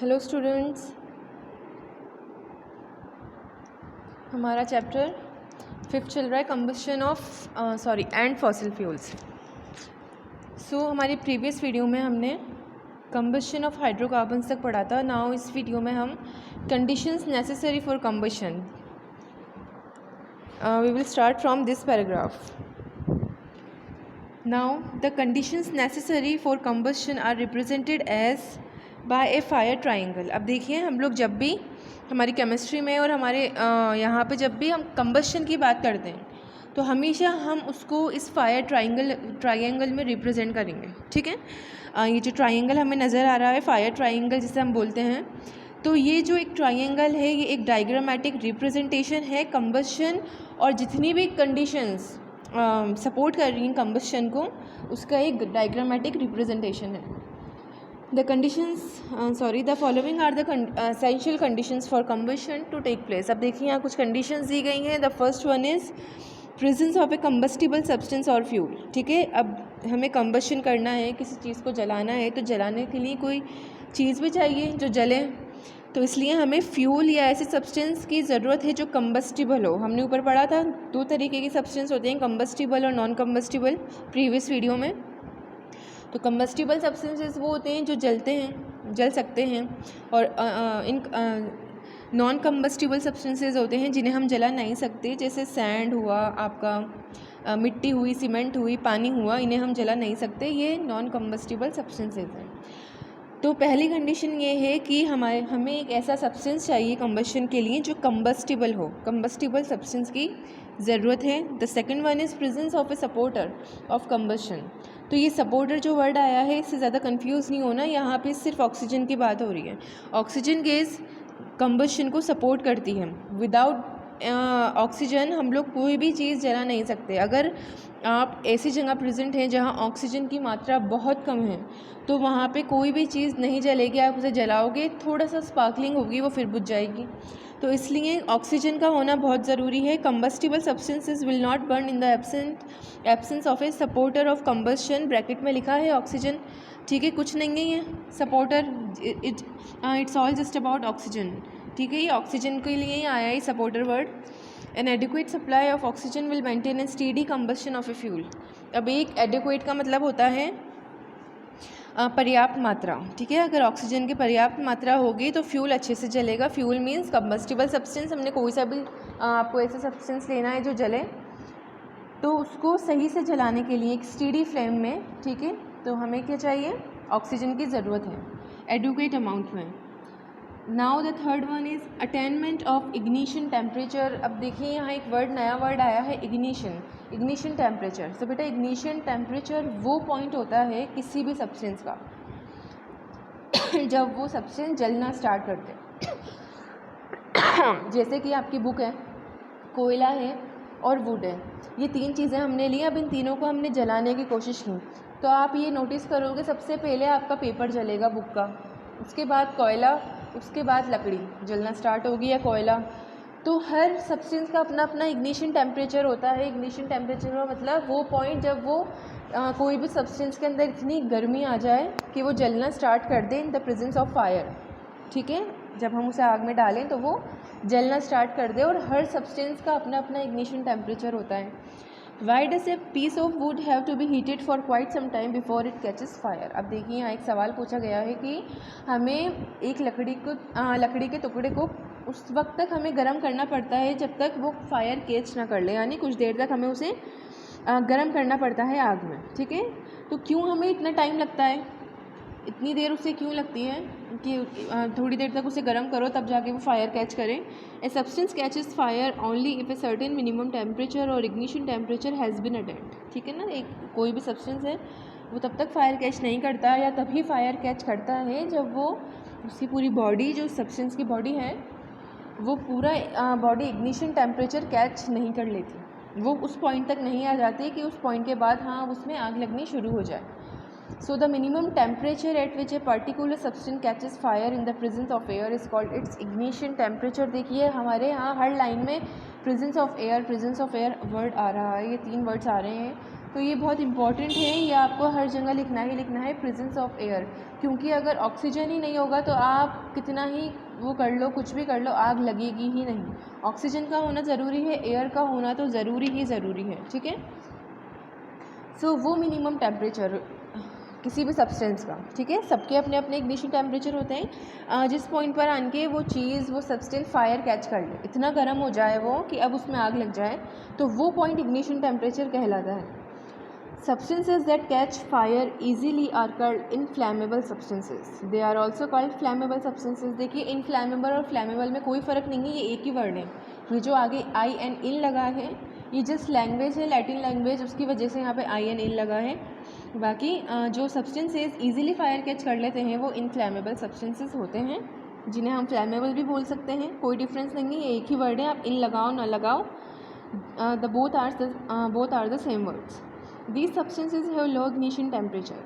Hello students, हमारा chapter 5th चल रहा है combustion of and fossil fuels. हमारी प्रीवियस वीडियो में हमने कंबशन ऑफ हाइड्रोकार्बन्स तक पढ़ा था। नाउ इस वीडियो में हम conditions necessary for combustion we will start from this paragraph. Now the conditions necessary for combustion are represented as by a fire triangle. अब देखिए, हम लोग जब भी हमारी केमिस्ट्री में और हमारे यहाँ पे जब भी हम कंबशन की बात करते हैं तो हमेशा हम उसको इस फायर ट्राइंगल में रिप्रेजेंट करेंगे। ठीक है, ये जो ट्राइंगल हमें नज़र आ रहा है, फायर ट्राइंगल जिसे हम बोलते हैं, तो ये जो एक ट्राइंगल है ये एक डायग्रामेटिक रिप्रेजेंटेशन है कंबशन और जितनी भी कंडीशंस सपोर्ट कर रही हैं कंबशन को, उसका एक डायग्रामेटिक रिप्रेजेंटेशन है। The following are the essential conditions for combustion to take place. अब देखिए, यहाँ कुछ कंडीशंस दी गई हैं। The first one is presence of a combustible substance और फ्यूल। ठीक है, अब हमें कंबशन करना है, किसी चीज़ को जलाना है, तो जलाने के लिए कोई चीज़ भी चाहिए जो जले, तो इसलिए हमें फ्यूल या ऐसे सब्सटेंस की ज़रूरत है जो कंबस्टिबल हो। हमने ऊपर पढ़ा था 2 तरीके के सब्सटेंस होते हैं, कंबस्टिबल और नॉन कंबस्टिबल, प्रीवियस वीडियो में। तो कंबस्टिबल सब्सटेंसेस वो होते हैं जो जलते हैं, जल सकते हैं, और इन नॉन कंबस्टिबल सब्सटेंसेस होते हैं जिन्हें हम जला नहीं सकते, जैसे सैंड हुआ, आपका मिट्टी हुई, सीमेंट हुई, पानी हुआ, इन्हें हम जला नहीं सकते, ये नॉन कंबस्टिबल सब्सटेंसेस हैं। तो पहली कंडीशन ये है कि हमें एक ऐसा सब्सटेंस चाहिए कंबशन के लिए जो कंबस्टिबल हो, कंबस्टिबल सब्सटेंस की ज़रूरत है। The second one is presence of A supporter of combustion. तो ये सपोर्टर जो वर्ड आया है, इससे ज़्यादा कंफ्यूज नहीं होना, यहाँ पे सिर्फ ऑक्सीजन की बात हो रही है। ऑक्सीजन गैस कंबशन को सपोर्ट करती है। विदाउट ऑक्सीजन हम लोग कोई भी चीज़ जला नहीं सकते। अगर आप ऐसी जगह प्रेजेंट हैं जहाँ ऑक्सीजन की मात्रा बहुत कम है तो वहाँ पे कोई भी चीज़ नहीं जलेगी। आप उसे जलाओगे, थोड़ा सा स्पार्कलिंग होगी, वो फिर बुझ जाएगी। तो इसलिए ऑक्सीजन का होना बहुत ज़रूरी है। Combustible substances will not burn in the absence of A supporter of combustion. Bracket में लिखा है ऑक्सीजन, ठीक है, कुछ नहीं है ये supporter, it's all just about oxygen. ठीक है, ये ऑक्सीजन के लिए ही आया है supporter word. N adequate supply of oxygen will maintain A steady combustion of a fuel. अब एक एडिक्वेट का मतलब होता है पर्याप्त मात्रा। ठीक है, अगर ऑक्सीजन की पर्याप्त मात्रा होगी तो फ्यूल अच्छे से जलेगा। Fuel means combustible substance. हमने कोई सा भी आपको ऐसा सब्सटेंस लेना है जो जले, तो उसको सही से जलाने के लिए एक स्टेडी फ्लेम में, ठीक है, तो हमें क्या चाहिए, ऑक्सीजन की ज़रूरत है एडिक्वेट अमाउंट में। Now the third one is attainment of ignition temperature. अब देखिए, यहाँ एक नया वर्ड आया है, इग्निशन टेम्परेचर। तो बेटा, इग्निशन टेम्परेचर वो पॉइंट होता है किसी भी सब्सटेंस का जब वो सब्सटेंस जलना स्टार्ट करते जैसे कि आपकी बुक है, कोयला है और वुड है, ये 3 चीज़ें हमने ली। अब इन तीनों को हमने जलाने की कोशिश की, तो आप ये नोटिस करोगे सबसे पहले आपका पेपर जलेगा बुक का, उसके बाद कोयला, उसके बाद लकड़ी जलना स्टार्ट होगी या कोयला। तो हर सब्सटेंस का अपना अपना इग्निशन टेम्परेचर होता है। इग्निशन टेम्परेचर का मतलब वो पॉइंट जब वो कोई भी सब्सटेंस के अंदर इतनी गर्मी आ जाए कि वो जलना स्टार्ट कर दे in the presence of fire. ठीक है, जब हम उसे आग में डालें तो वो जलना स्टार्ट कर दे, और हर सब्सटेंस का अपना अपना इग्निशन टेम्परेचर होता है। Why does a piece of wood have to be heated for quite some time before it catches fire. अब देखिए, यहाँ एक सवाल पूछा गया है कि हमें एक लकड़ी के टुकड़े को उस वक्त तक हमें गर्म करना पड़ता है जब तक वो फायर कैच ना कर ले, यानी कुछ देर तक हमें उसे गर्म करना पड़ता है आग में। ठीक है, तो क्यों हमें इतना टाइम लगता है, इतनी देर उसे क्यों लगती है कि थोड़ी देर तक उसे गर्म करो तब जाके वो फायर कैच करे। A substance catches fire only if a certain minimum temperature और ignition temperature has been attained. ठीक है ना, एक कोई भी सब्सटेंस है वो तब तक फायर कैच नहीं करता, या तभी फायर कैच करता है जब वो उसकी पूरी बॉडी, जो सब्सटेंस की बॉडी है, वो पूरा बॉडी इग्निशन टेम्परेचर कैच नहीं कर लेती, वो उस पॉइंट तक नहीं आ जाती कि उस पॉइंट के बाद हाँ उसमें आग लगनी शुरू हो जाए। So the minimum temperature at which a particular substance catches fire in the presence of air is called its ignition temperature। देखिए, हमारे यहाँ हर लाइन में presence of air वर्ड आ रहा है, ये 3 वर्ड्स आ रहे हैं। तो ये बहुत इंपॉर्टेंट है, ये आपको हर जगह लिखना है प्रेजेंस ऑफ एयर, क्योंकि अगर ऑक्सीजन ही नहीं होगा तो आप कितना ही वो कर लो, कुछ भी कर लो, आग लगेगी ही नहीं। ऑक्सीजन का होना ज़रूरी है, एयर का होना तो ज़रूरी है, ठीक है। सो वो मिनिमम टेम्परेचर किसी भी सब्सटेंस का, ठीक है, सबके अपने अपने इग्निशन टेम्परेचर होते हैं। जिस पॉइंट पर आके वो चीज़, वो सब्सटेंस फायर कैच कर ले, इतना गर्म हो जाए वो कि अब उसमें आग लग जाए, तो वो पॉइंट इग्निशन टेम्परेचर कहलाता है। Substances that catch fire easily are called inflammable substances. They are also called flammable substances. देखिए inflammable और flammable में कोई फ़र्क नहीं है, ये एक ही वर्ड है। ये जो आगे आई एन इन लगा है ये जस्ट लैंग्वेज है, लैटिन लैंग्वेज, उसकी वजह से यहाँ पे आई एन इन लगा है। बाकी जो सब्सटेंसेज ईजिली फायर कैच कर लेते हैं वो इनफ्लैमेबल सब्सटेंसेज होते हैं, जिन्हें हम फ्लैमेबल भी बोल सकते हैं। कोई डिफरेंस नहीं है, एक ही वर्ड है, आप इन लगाओ ना लगाओ, both are the same words. These substances have low ignition temperature.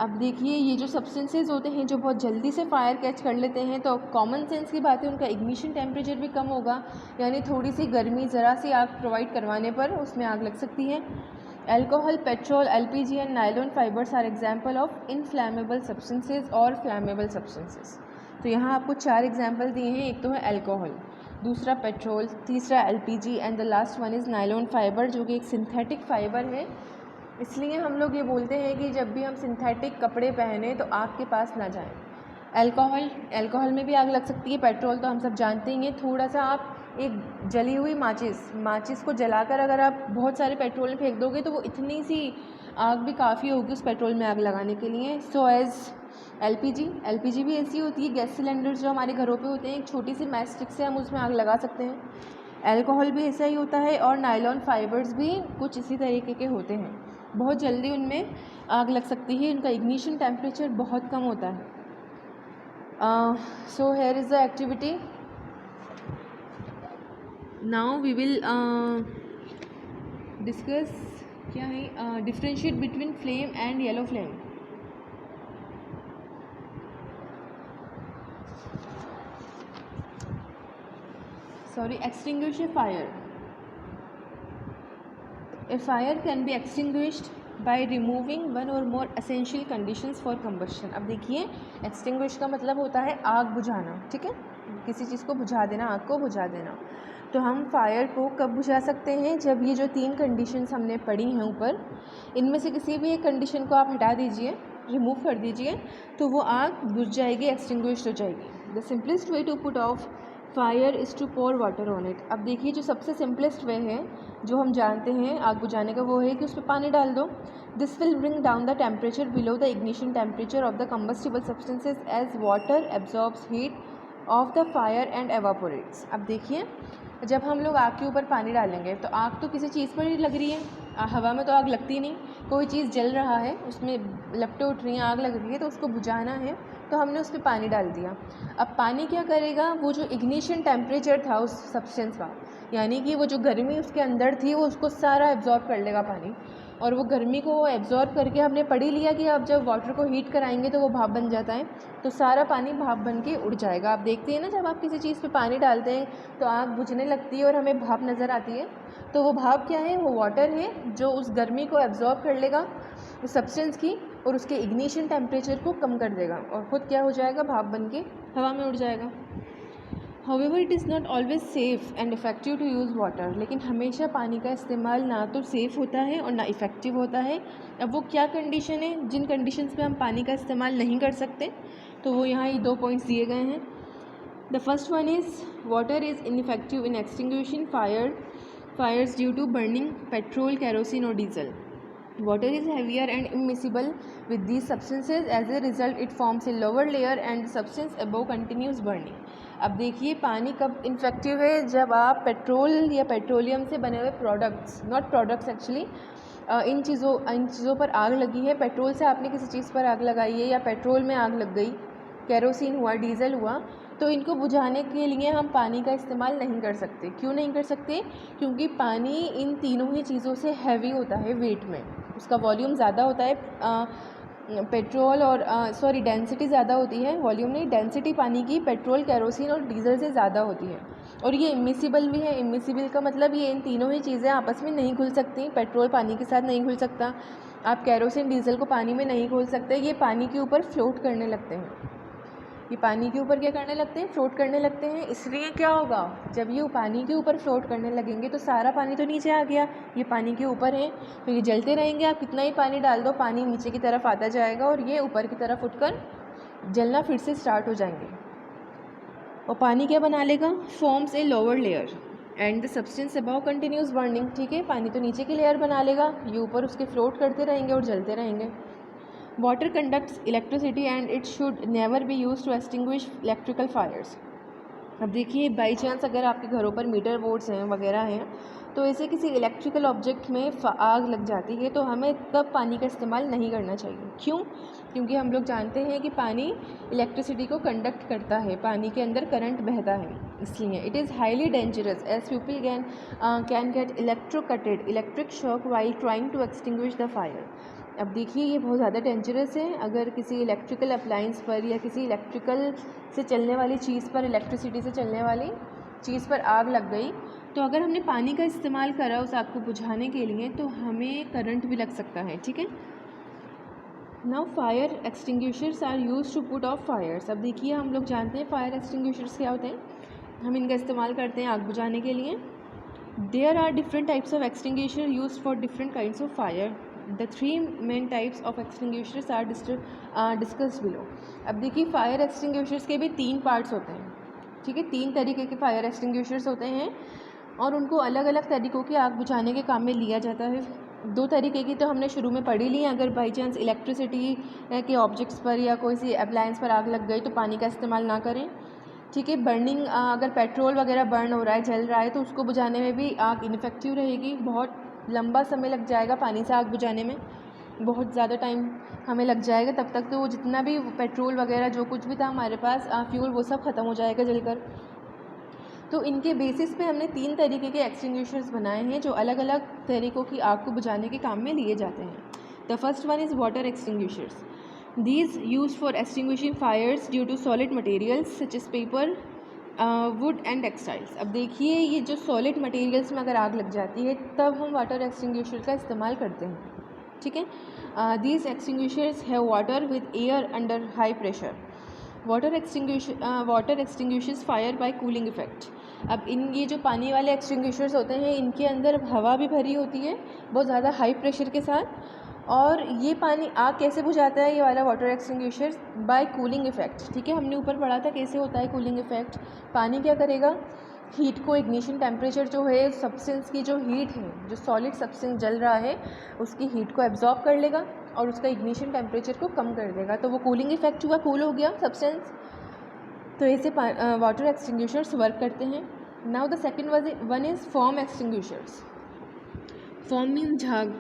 अब देखिए ये जो सब्सटेंसेज होते हैं जो बहुत जल्दी से फायर कैच कर लेते हैं, तो कॉमन सेंस की बात है, उनका इग्निशन टेम्परेचर भी कम होगा, यानी थोड़ी सी गर्मी, ज़रा सी आग प्रोवाइड करवाने पर उसमें आग लग सकती है। Alcohol, petrol, LPG and nylon fibres are example of inflammable substances और फ्लैमेबल सब्सटेंसेज। तो यहाँ आपको 4 एग्जाम्पल दिए हैं, एक तो है अल्कोहल, दूसरा पेट्रोल, तीसरा LPG and the last one is nylon fibre, जो कि एक सिंथेटिक फाइबर है। इसलिए हम लोग ये बोलते हैं कि जब भी हम सिंथेटिक कपड़े पहने तो आग के पास ना जाएं। अल्कोहल में भी आग लग सकती है, पेट्रोल तो हम सब जानते ही हैं। थोड़ा सा आप एक जली हुई माचिस को जलाकर अगर आप बहुत सारे पेट्रोल में फेंक दोगे तो वो इतनी सी आग भी काफ़ी होगी उस पेट्रोल में आग लगाने के लिए। सो एज़ एलपीजी भी ऐसी होती है, गैस सिलेंडर्स जो हमारे घरों पे होते हैं, एक छोटी सी मैच स्टिक से हम उसमें आग लगा सकते हैं। अल्कोहल भी ऐसा ही होता है, और नायलॉन फाइबर्स भी कुछ इसी तरीके के होते हैं, बहुत जल्दी उनमें आग लग सकती है, उनका इग्निशन टेम्परेचर बहुत कम होता है। So here is the activity, now we will discuss क्या है, differentiate between flame and yellow flame. Extinguish a fire. A fire can be extinguished by removing one or more essential conditions for combustion. अब देखिए extinguish का मतलब होता है आग बुझाना, ठीक है, किसी चीज़ को बुझा देना, आग को बुझा देना। तो हम फायर को कब बुझा सकते हैं, जब ये जो 3 कंडीशंस हमने पढ़ी हैं ऊपर, इनमें से किसी भी एक कंडीशन को आप हटा दीजिए, रिमूव कर दीजिए, तो वो आग बुझ जाएगी, एक्सटिंग्विश्ड हो जाएगी। The simplest way to put off fire is to pour water on it. अब देखिए जो सबसे सिंपलेस्ट वे है जो हम जानते हैं आग बुझाने का, वो है कि उस पर पानी डाल दो। This will bring down the temperature below the ignition temperature of the combustible substances as water absorbs heat of the fire and evaporates. अब देखिए जब हम लोग आग के ऊपर पानी डालेंगे तो आग तो किसी चीज़ पर ही लग रही है, हवा में तो आग लगती नहीं, कोई चीज़ जल रहा है, उसमें लपटें उठ रही हैं, आग लग रही है, तो उसको बुझाना है, तो हमने उस पर पानी डाल दिया। अब पानी क्या करेगा, वो जो इग्निशन टेम्परेचर था उस सब्सटेंस का, यानी कि वो जो गर्मी उसके अंदर थी वो उसको सारा एब्जॉर्ब कर लेगा पानी, और वो गर्मी को एब्जॉर्ब करके हमने पढ़ ही लिया कि अब जब वाटर को हीट कराएंगे तो वो भाप बन जाता है, तो सारा पानी भाप बन के उड़ जाएगा। आप देखते हैं ना जब आप किसी चीज़ पे पानी डालते हैं तो आग बुझने लगती है और हमें भाप नज़र आती है, तो वो भाप क्या है, वो वाटर है जो उस गर्मी को एब्जॉर्ब कर लेगा उस सब्सटेंस की और उसके इग्निशन टेम्परेचर को कम कर देगा और ख़ुद क्या हो जाएगा, भाप बन के हवा में उड़ जाएगा। However, it is not always safe and effective to use water. लेकिन हमेशा पानी का इस्तेमाल ना तो सेफ़ होता है और ना इफ़ेक्टिव होता है। अब वो क्या कंडीशन है जिन कंडीशंस पे हम पानी का इस्तेमाल नहीं कर सकते, तो वो यहाँ ये 2 पॉइंट्स दिए गए हैं। The first one is water is ineffective in extinguishing fires due to burning petrol, kerosene or diesel. Water is heavier and immiscible with these substances. As a result, it forms a lower layer and the substance above continues burning. अब देखिए पानी कब infective है, जब आप petrol या petroleum से बने हुए प्रोडक्ट्स, नॉट प्रोडक्ट्स एक्चुअली, इन चीज़ों पर आग लगी है, पेट्रोल से आपने किसी चीज़ पर आग लगाई है या पेट्रोल में आग लग गई, केरोसिन हुआ, डीजल हुआ, तो इनको बुझाने के लिए हम पानी का इस्तेमाल नहीं कर सकते। क्यों नहीं कर सकते, क्योंकि पानी इन तीनों ही चीज़ों से हैवी होता है वेट में, उसका वॉल्यूम ज़्यादा होता है, पेट्रोल और डेंसिटी ज़्यादा होती है, वॉल्यूम नहीं, डेंसिटी पानी की पेट्रोल, केरोसिन और डीजल से ज़्यादा होती है। और ये इमिसिबल भी है। इमिसिबल का मतलब ये इन तीनों ही चीज़ें आपस में नहीं घुल सकती। पेट्रोल पानी के साथ नहीं घुल सकता, आप केरोसिन डीजल को पानी में नहीं घोल सकते। ये पानी के ऊपर फ्लोट करने लगते हैं। ये पानी के ऊपर क्या करने लगते हैं? फ्लोट करने लगते हैं। इसलिए क्या होगा, जब ये पानी के ऊपर फ्लोट करने लगेंगे तो सारा पानी तो नीचे आ गया, ये पानी के ऊपर है, तो ये जलते रहेंगे। आप कितना ही पानी डाल दो, पानी नीचे की तरफ आता जाएगा और ये ऊपर की तरफ उठकर जलना फिर से स्टार्ट हो जाएंगे। और पानी क्या बना लेगा? Forms a lower layer and the substance above continuous burning. ठीक है, पानी तो नीचे की लेयर बना लेगा, ये ऊपर उसके फ्लोट करते रहेंगे और जलते रहेंगे। Water conducts electricity and it should never be use to extinguish electrical fires. अब देखिए, बाई चांस अगर आपके घरों पर मीटर बोर्ड्स हैं वगैरह हैं, तो ऐसे किसी इलेक्ट्रिकल ऑब्जेक्ट में आग लग जाती है तो हमें तब पानी का इस्तेमाल नहीं करना चाहिए। क्यों? क्योंकि हम लोग जानते हैं कि पानी इलेक्ट्रिसिटी को कंडक्ट करता है, पानी के अंदर करंट बहता है, इसलिए it is highly dangerous as people can get electrocuted electric shock while trying to extinguish the fire. अब देखिए, ये बहुत ज़्यादा डेंजरस है। अगर किसी इलेक्ट्रिकल अप्लायंस पर या किसी इलेक्ट्रिकल से चलने वाली चीज़ पर, इलेक्ट्रिसिटी से चलने वाली चीज़ पर आग लग गई, तो अगर हमने पानी का इस्तेमाल करा उस आग को बुझाने के लिए तो हमें करंट भी लग सकता है। ठीक है, now fire extinguishers are use to put off fires. अब देखिए, हम लोग जानते हैं फायर एक्सटिंग्विशर्स क्या होते हैं, हम इनका इस्तेमाल करते हैं आग बुझाने के लिए। There are different types of extinguisher use for different kinds of fire. The 3 main types of extinguishers are discussed below. अब देखिए, फायर एक्सटिंग्विशर्स के भी 3 पार्ट्स होते हैं। ठीक है, 3 तरीके के फायर एक्सटिंग्विशर्स होते हैं और उनको अलग अलग तरीक़ों की आग बुझाने के काम में लिया जाता है। 2 तरीके की तो हमने शुरू में पढ़ी ली हैं। अगर बाई चांस इलेक्ट्रिसिटी के ऑब्जेक्ट्स पर या कोई सी अप्लायंस पर आग लग गई तो पानी का इस्तेमाल ना करें। ठीक है, बर्निंग, अगर पेट्रोल वगैरह बर्न हो रहा है, जल रहा है, तो उसको बुझाने में भी आग इनफेक्टिव रहेगी, बहुत लंबा समय लग जाएगा पानी से आग बुझाने में, बहुत ज़्यादा टाइम हमें लग जाएगा। तब तक तो वो जितना भी पेट्रोल वगैरह जो कुछ भी था हमारे पास फ्यूल, वो सब ख़त्म हो जाएगा जलकर। तो इनके बेसिस पे हमने 3 तरीके के एक्सटिंग्विशर्स बनाए हैं जो अलग अलग तरीक़ों की आग को बुझाने के काम में लिए जाते हैं। The first one is water extinguishers. These used for extinguishing fires due to solid materials such as paper, wood and textiles। अब देखिए, ये जो सॉलिड मटेरियल्स में अगर आग लग जाती है तब हम वाटर एक्सटिंग्विशर का इस्तेमाल करते हैं। ठीक है, these extinguishers have water with air under high pressure। Water extinguishers fire bye cooling effect. अब ये जो पानी वाले एक्सटिंग्विशर्स होते हैं इनके अंदर हवा भी भरी होती है बहुत ज़्यादा हाई प्रेशर के साथ, और ये पानी आग कैसे बुझाता है ये वाला water extinguishers? By cooling effect. ठीक है, हमने ऊपर पढ़ा था कैसे होता है कूलिंग इफेक्ट। पानी क्या करेगा, हीट को, इग्निशन टेम्परेचर जो है सब्सटेंस की जो हीट है, जो सॉलिड सब्सटेंस जल रहा है उसकी हीट को एब्जॉर्ब कर लेगा और उसका इग्निशन टेम्परेचर को कम कर देगा, तो वो कूलिंग इफेक्ट हुआ, कूल हो गया सब्सटेंस। तो ऐसे वाटर एक्सटिंग्विशर्स वर्क करते हैं। Now the second one is form extinguishers. Form mean झाग।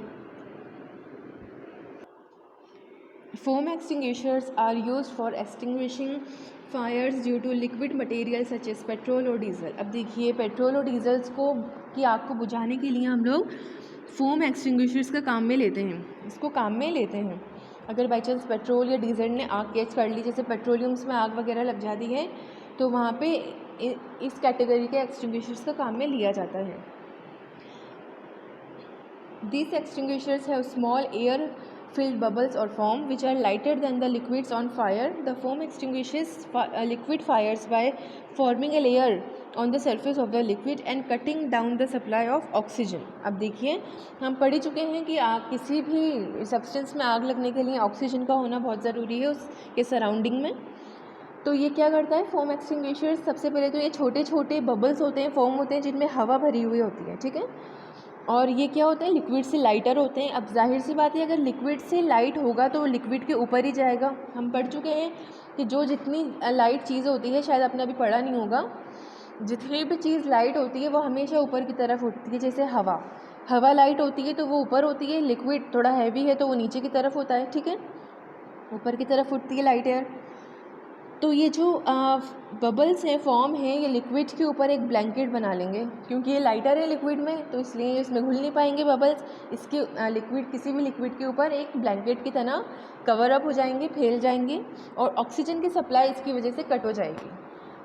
Foam extinguishers are used for extinguishing fires due to liquid materials such as petrol और डीजल। अब देखिए, पेट्रोल और डीजल्स को की आग को बुझाने के लिए हम लोग फोम एक्सटिंग्विशर्स का काम में लेते हैं, इसको काम में लेते हैं। अगर बाई चांस पेट्रोल या डीजल ने आग कैच कर ली, जैसे पेट्रोलियम्स में आग वगैरह लग जाती है, तो वहाँ पे इस कैटेगरी के एक्सटिंग्विशर्स का काम में लिया जाता है। These extinguishers have small air-filled bubbles or foam which are lighter than the liquids on fire. The foam extinguishes liquid fires by forming a layer on the surface of the liquid and cutting down the supply of oxygen। अब देखिए, हम पढ़ चुके हैं कि किसी भी substance में आग लगने के लिए ऑक्सीजन का होना बहुत ज़रूरी है उसके सराउंडिंग में। तो ये क्या करता है फोम एक्सटिंग्विशर? सबसे पहले तो ये छोटे छोटे बबल्स होते हैं, फोम होते हैं जिनमें हवा भरी हुई होती है। ठीक है, और ये क्या होते हैं, लिक्विड से लाइटर होते हैं। अब जाहिर सी बात है, अगर लिक्विड से लाइट होगा तो लिक्विड के ऊपर ही जाएगा। हम पढ़ चुके हैं कि जो जितनी लाइट चीज़ होती है, शायद आपने अभी पढ़ा नहीं होगा, जितनी भी चीज़ लाइट होती है वो हमेशा ऊपर की तरफ उठती है। जैसे हवा लाइट होती है तो वो ऊपर होती है, लिक्विड थोड़ा हैवी है तो वो नीचे की तरफ होता है। ठीक है, ऊपर की तरफ उठती है लाइट एयर। तो ये जो बबल्स हैं फॉर्म है, ये लिक्विड के ऊपर एक ब्लैंकेट बना लेंगे, क्योंकि ये लाइटर है लिक्विड में, तो इसलिए इसमें घुल नहीं पाएंगे बबल्स। इसके लिक्विड, किसी भी लिक्विड के ऊपर एक ब्लैंकेट की तरह कवर अप हो जाएंगे, फैल जाएंगे, और ऑक्सीजन की सप्लाई इसकी वजह से कट हो जाएगी।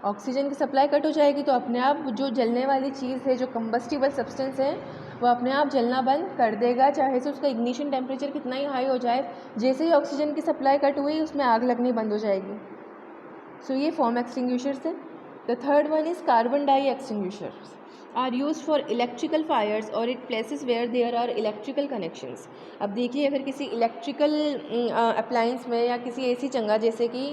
ऑक्सीजन की सप्लाई कट हो जाएगी तो अपने आप जो जलने वाली चीज़ है, जो कंबस्टिबल सब्सटेंस है, वो अपने आप जलना बंद कर देगा, चाहे से उसका इग्निशन टेम्परेचर कितना ही हाई हो जाए। जैसे ही ऑक्सीजन की सप्लाई कट हुई, उसमें आग लगनी बंद हो जाएगी। सो ये फॉर्म एक्सटिंग्विशर्स है। The third one is carbon di extinguishers are use for electrical fires और it places where there are electrical connections. अब देखिए, अगर किसी इलेक्ट्रिकल अप्लायंस में या किसी ऐसी जगह, जैसे कि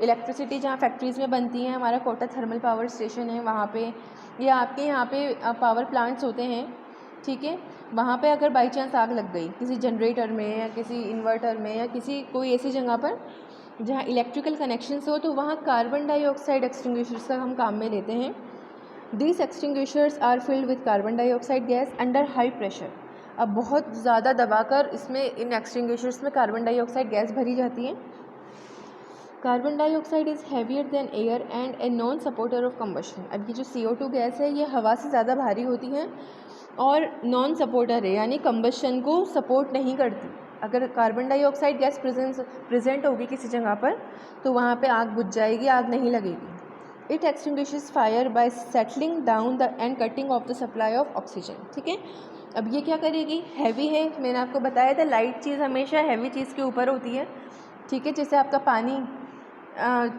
इलेक्ट्रिसिटी जहाँ फैक्ट्रीज़ में बनती है, हमारा कोटा थर्मल पावर स्टेशन है वहाँ पे, या आपके यहाँ पे पावर प्लांट्स होते हैं, ठीक है, वहाँ पे अगर बाई चांस आग लग गई किसी जनरेटर में या किसी इन्वर्टर में या किसी कोई ऐसी जगह पर जहाँ इलेक्ट्रिकल कनेक्शंस हो, तो वहाँ कार्बन डाइऑक्साइड एक्सटिंग्विशर्स का हम काम में लेते हैं। These extinguishers are filled with carbon dioxide gas under high pressure। अब बहुत ज़्यादा दबाकर इसमें, इन एक्सटिंग्विशर्स में कार्बन डाइऑक्साइड गैस भरी जाती है। Carbon dioxide is heavier than air and a non supporter of combustion. अब ये जो CO2 गैस है, ये हवा से ज़्यादा भारी होती है और नॉन सपोर्टर है, यानी कम्बशन को सपोर्ट नहीं करती। अगर कार्बन डाइऑक्साइड गैस प्रेजेंट होगी किसी जगह पर, तो वहाँ पे आग बुझ जाएगी, आग नहीं लगेगी। It extinguishes fire by settling down the and cutting off the supply of oxygen. ठीक है, अब ये क्या करेगी, हैवी है, मैंने आपको बताया था लाइट चीज़ हमेशा हैवी चीज़ के ऊपर होती है। ठीक है, जैसे आपका पानी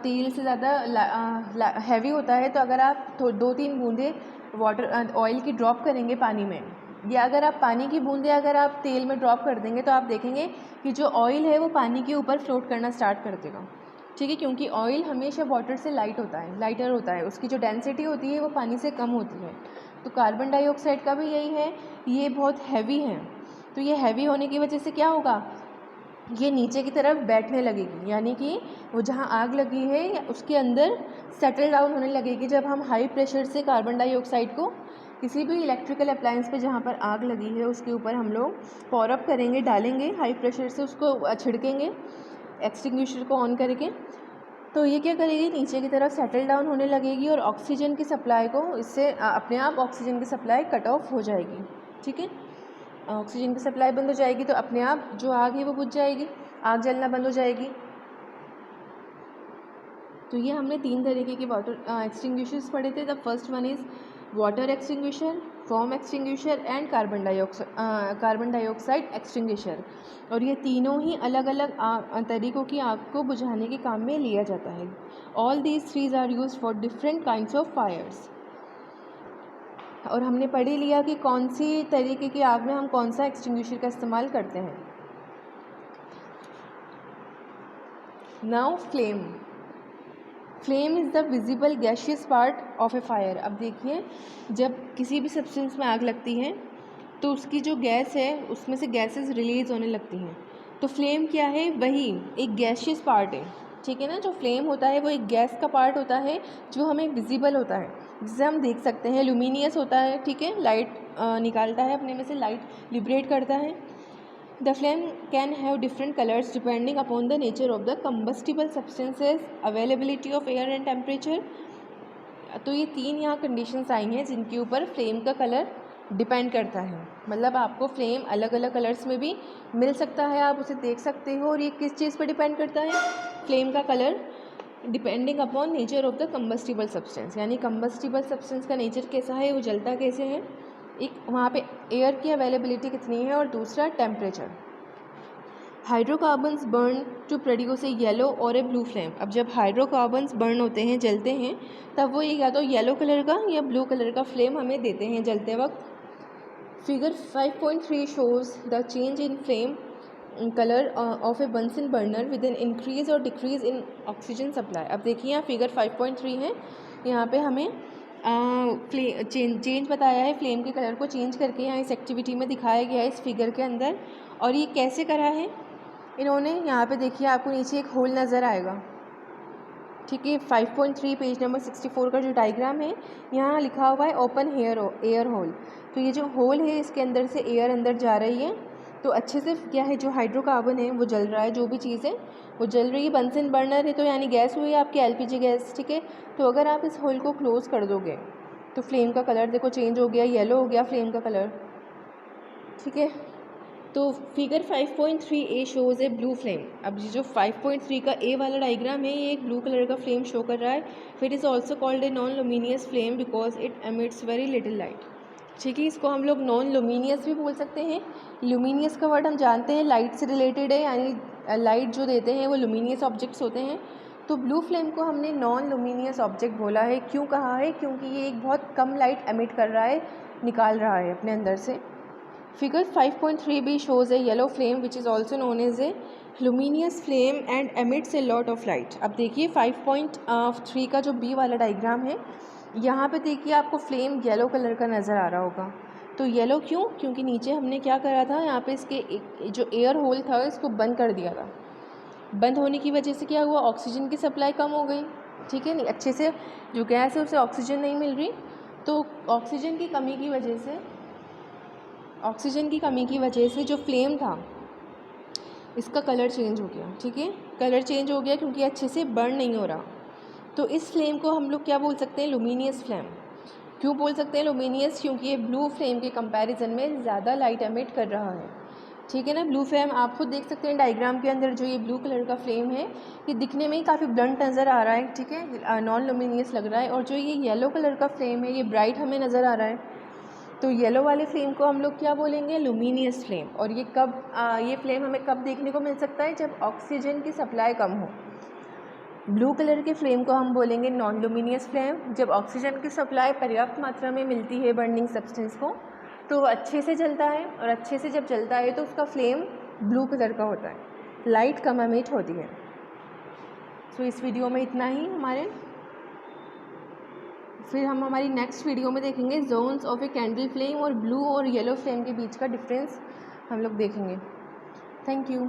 तेल से ज़्यादा हैवी होता है, तो अगर आप 2-3 बूंदे वाटर ऑयल की ड्रॉप करेंगे पानी में, या अगर आप पानी की बूंदे अगर आप तेल में ड्रॉप कर देंगे, तो आप देखेंगे कि जो ऑयल है वो पानी के ऊपर फ्लोट करना स्टार्ट कर देगा। ठीक है, क्योंकि ऑयल हमेशा वाटर से लाइटर होता है, उसकी जो डेंसिटी होती है वो पानी से कम होती है। तो कार्बन डाइऑक्साइड का भी यही है, ये बहुत हैवी है। तो ये हैवी होने की वजह से क्या होगा, ये नीचे की तरफ बैठने लगेगी, यानी कि वो जहाँ आग लगी है उसके अंदर सेटल डाउन होने लगेगी। जब हम हाई प्रेशर से कार्बन डाइऑक्साइड को किसी भी इलेक्ट्रिकल अप्लायंस पे जहाँ पर आग लगी है उसके ऊपर हम लोग पॉर अप करेंगे, डालेंगे हाई प्रेशर से, उसको छिड़केंगे एक्सटिंग्विशर को ऑन करके, तो ये क्या करेगी, नीचे की तरफ सेटल डाउन होने लगेगी और ऑक्सीजन की सप्लाई को, इससे अपने आप ऑक्सीजन की सप्लाई कट ऑफ हो जाएगी। ठीक है, ऑक्सीजन की सप्लाई बंद हो जाएगी तो अपने आप जो आग है वो बुझ जाएगी, आग जलना बंद हो जाएगी। तो ये हमने 3 तरीके के वाटर एक्सटिंग्विशर्स पढ़े थे। The first one is water extinguisher, form extinguisher and carbon dioxide extinguisher. और ये तीनों ही अलग अलग तरीक़ों की आग को बुझाने के काम में लिया जाता है। All these threes are use for different kinds of fires. और हमने पढ़ ही लिया कि कौन सी तरीके की आग में हम कौन सा एक्सटिंग्विशर का इस्तेमाल करते हैं। Now flame is the visible gaseous part of A fire. अब देखिए, जब किसी भी सब्सटेंस में आग लगती है तो उसकी जो गैस है उसमें से गैसेस रिलीज़ होने लगती हैं। तो फ्लेम क्या है, वही एक गैशियस पार्ट है। ठीक है ना, जो फ्लेम होता है वो एक गैस का पार्ट होता है जो हमें विजिबल होता है, जिसे हम देख सकते हैं। ल्यूमिनियस होता है, ठीक है, लाइट निकालता है अपने में से, लाइट लिबरेट करता है। The flame can have different colors depending upon the nature of the combustible substances, availability of air and temperature। तो ये 3 यहाँ कंडीशंस आई हैं जिनके ऊपर फ्लेम का कलर डिपेंड करता है। मतलब आपको फ्लेम अलग अलग कलर्स में भी मिल सकता है, आप उसे देख सकते हो। और ये किस चीज़ पर डिपेंड करता है, फ्लेम का colour depending upon nature of the combustible substance, यानी कंबस्टिबल सब्सटेंस का नेचर कैसा है, वो जलता कैसे है, एक वहाँ पे एयर की अवेलेबिलिटी कितनी है, और दूसरा temperature. Hydrocarbons burn to produce a yellow और ए ब्लू फ्लेम। अब जब हाइड्रोकार्बन्स बर्न होते हैं, जलते हैं, तब वो या तो येलो कलर का या ब्लू कलर का फ्लेम हमें देते हैं जलते वक्त। Figure 5.3 shows the change in flame colour of A Bunsen burner with an increase और डिक्रीज इन ऑक्सीजन सप्लाई। अब देखिए यहाँ फिगर 5.3 है, यहाँ पे हमें चेंज बताया है, फ्लेम के कलर को चेंज करके यहाँ इस एक्टिविटी में दिखाया गया है इस फिगर के अंदर। और ये कैसे करा है इन्होंने, यहाँ पे देखिए आपको नीचे एक होल नज़र आएगा। ठीक है, 5.3 पेज नंबर 64 का जो डायग्राम है, यहाँ लिखा हुआ है ओपन एयर होल। तो ये जो होल है इसके अंदर से एयर अंदर जा रही है, तो अच्छे से क्या है, जो हाइड्रोकार्बन है वो जल रहा है, जो भी चीज़ है वो जल रही है। बंसन बर्नर है तो यानी गैस हुई है आपकी एलपीजी गैस, ठीक है। तो अगर आप इस होल को क्लोज़ कर दोगे तो फ्लेम का कलर देखो चेंज हो गया, येलो हो गया फ्लेम का कलर, ठीक है। तो फिगर 5.3 शोज़ ए ब्लू फ्लेम। अब ये जो 5.3 का ए वाला डायग्राम है ये एक ब्लू कलर का फ्लेम शो कर रहा है। फिर is also called a non luminous flame because it emits very little light, ठीक है। इसको हम लोग नॉन लुमिनियस भी बोल सकते हैं। लुमिनियस का वर्ड हम जानते हैं लाइट से रिलेटेड है, यानी लाइट जो देते हैं वो लुमिनियस ऑब्जेक्ट्स होते हैं। तो ब्लू फ्लेम को हमने नॉन लुमिनियस ऑब्जेक्ट बोला है। क्यों कहा है? क्योंकि ये एक बहुत कम लाइट एमिट कर रहा है, निकाल रहा है अपने अंदर से। Figure 5.3b shows a yellow flame which is also known as a luminous flame and emits a lot of light। अब देखिए 5.3 का जो बी वाला डायग्राम है, यहाँ पे देखिए आपको फ्लेम येलो कलर का नज़र आ रहा होगा। तो येलो क्यों? क्योंकि नीचे हमने क्या करा था, यहाँ पे इसके एक जो एयर होल था इसको बंद कर दिया था। बंद होने की वजह से क्या हुआ, ऑक्सीजन की सप्लाई कम हो गई, ठीक है। नहीं अच्छे से जो गैस है उसे ऑक्सीजन नहीं मिल रही, तो ऑक्सीजन की कमी की वजह से जो फ्लेम था इसका कलर चेंज हो गया, ठीक है। कलर चेंज हो गया क्योंकि अच्छे से बर्न नहीं हो रहा। तो इस फ्लेम को हम लोग क्या बोल सकते हैं? Luminous flame. क्यों बोल सकते हैं लुमिनियस? क्योंकि ये ब्लू फ्लेम के कंपैरिजन में ज़्यादा लाइट एमिट कर रहा है, ठीक है ना। ब्लू फ्लेम आप खुद देख सकते हैं डायग्राम के अंदर, जो ये ब्लू कलर का फ्लेम है ये दिखने में ही काफ़ी ब्लंट नज़र आ रहा है, ठीक है, नॉन लुमिनियस लग रहा है। और जो ये येलो कलर का फ्लेम है ये ब्राइट हमें नज़र आ रहा है। तो येलो वाले फ्लेम को हम लोग क्या बोलेंगे? Luminous flame. और ये ये फ्लेम हमें कब देखने को मिल सकता है? जब ऑक्सीजन की सप्लाई कम हो। ब्लू कलर के फ्लेम को हम बोलेंगे नॉन लुमिनियस फ्लेम। जब ऑक्सीजन की सप्लाई पर्याप्त मात्रा में मिलती है बर्निंग सब्सटेंस को तो वो अच्छे से जलता है, और अच्छे से जब जलता है तो उसका फ्लेम ब्लू कलर का होता है, लाइट कम एमिट होती है। सो इस वीडियो में इतना ही हमारे। फिर हम हमारी नेक्स्ट वीडियो में देखेंगे zones of a candle flame और ब्लू और येलो फ्लेम के बीच का डिफरेंस हम लोग देखेंगे। Thank you.